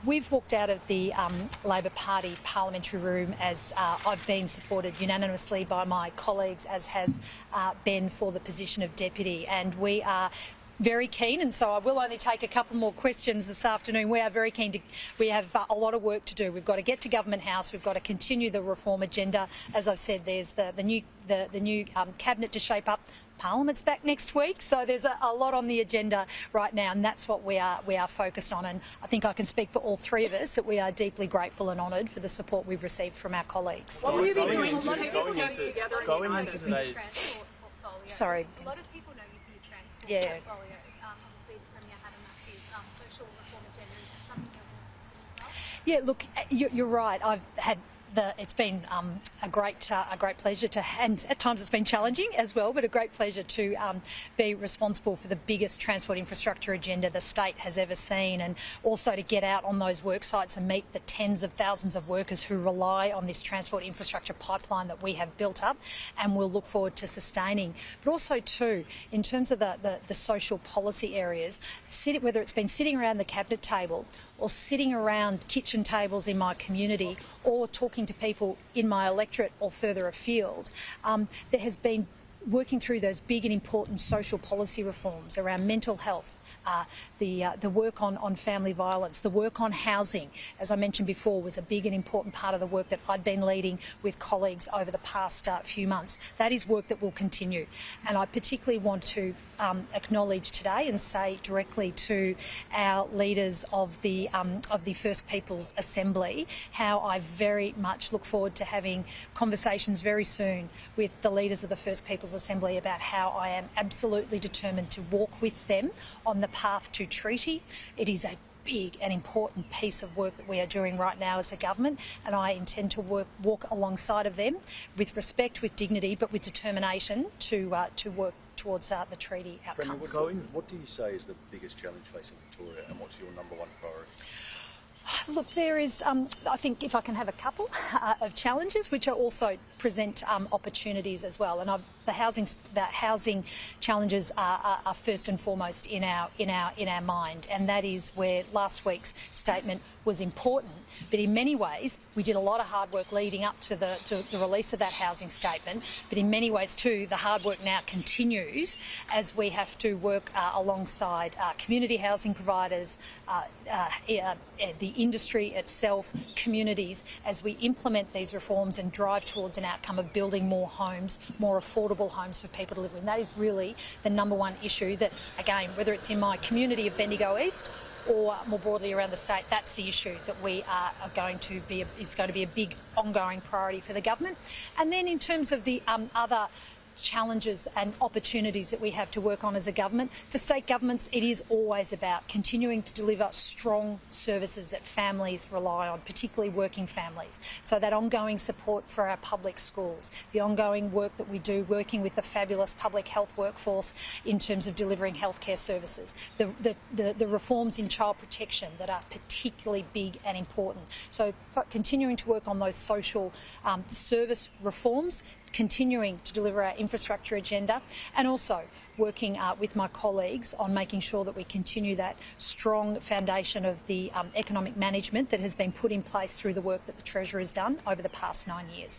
We've walked out of the Labor Party parliamentary room as I've been supported unanimously by my colleagues, as has Ben, for the position of Deputy, and we are very keen, and so I will only take a couple more questions this afternoon. We are very keen to. We have a lot of work to do. We've got to get to Government House. We've got to continue the reform agenda. As I've said, there's the new cabinet to shape up. Parliament's back next week, so there's a lot on the agenda right now, and that's what we are focused on. And I think I can speak for all three of us that we are deeply grateful and honoured for the support we've received from our colleagues. What will you be doing? Going into today. Sorry. A lot of people know you for your transport portfolios. Obviously, the Premier had a massive social reform agenda. Is that something you're going to pursue as well? Yeah, look, you're right. I've had. It's been a great pleasure to, and at times it's been challenging as well, but a great pleasure to be responsible for the biggest transport infrastructure agenda the state has ever seen, and also to get out on those work sites and meet the tens of thousands of workers who rely on this transport infrastructure pipeline that we have built up and we'll look forward to sustaining. But also too, in terms of the social policy areas, whether it's been sitting around the cabinet table or sitting around kitchen tables in my community or talking to people in my electorate or further afield, there has been working through those big and important social policy reforms around mental health, the work on family violence, the work on housing, as I mentioned before, was a big and important part of the work that I'd been leading with colleagues over the past few months. That is work that will continue, and I particularly want to acknowledge today and say directly to our leaders of the First Peoples Assembly how I very much look forward to having conversations very soon with the leaders of the First Peoples Assembly about how I am absolutely determined to walk with them on the path to treaty. It is a big and important piece of work that we are doing right now as a government, and I intend to walk alongside of them with respect, with dignity, but with determination to work towards the treaty outcomes. Premier, what do you say is the biggest challenge facing Victoria, and what's your number one priority? Look, there is, I think, if I can have a couple of challenges, which are also present opportunities as well. And the housing challenges are first and foremost in our mind, and that is where last week's statement was important. But in many ways, we did a lot of hard work leading up to the release of that housing statement. But in many ways too, the hard work now continues as we have to work alongside community housing providers, the industry itself, communities, as we implement these reforms and drive towards an outcome of building more homes, more affordable homes for people to live in. That is really the number one issue that, again, whether it's in my community of Bendigo East or more broadly around the state, that's the issue that we are going to be a big ongoing priority for the government. And then in terms of the other challenges and opportunities that we have to work on as a government. For state governments, it is always about continuing to deliver strong services that families rely on, particularly working families. So that ongoing support for our public schools, the ongoing work that we do working with the fabulous public health workforce in terms of delivering healthcare services, the reforms in child protection that are particularly big and important. So continuing to work on those social service reforms, continuing to deliver our infrastructure agenda, and also working with my colleagues on making sure that we continue that strong foundation of the economic management that has been put in place through the work that the Treasurer has done over the past 9 years.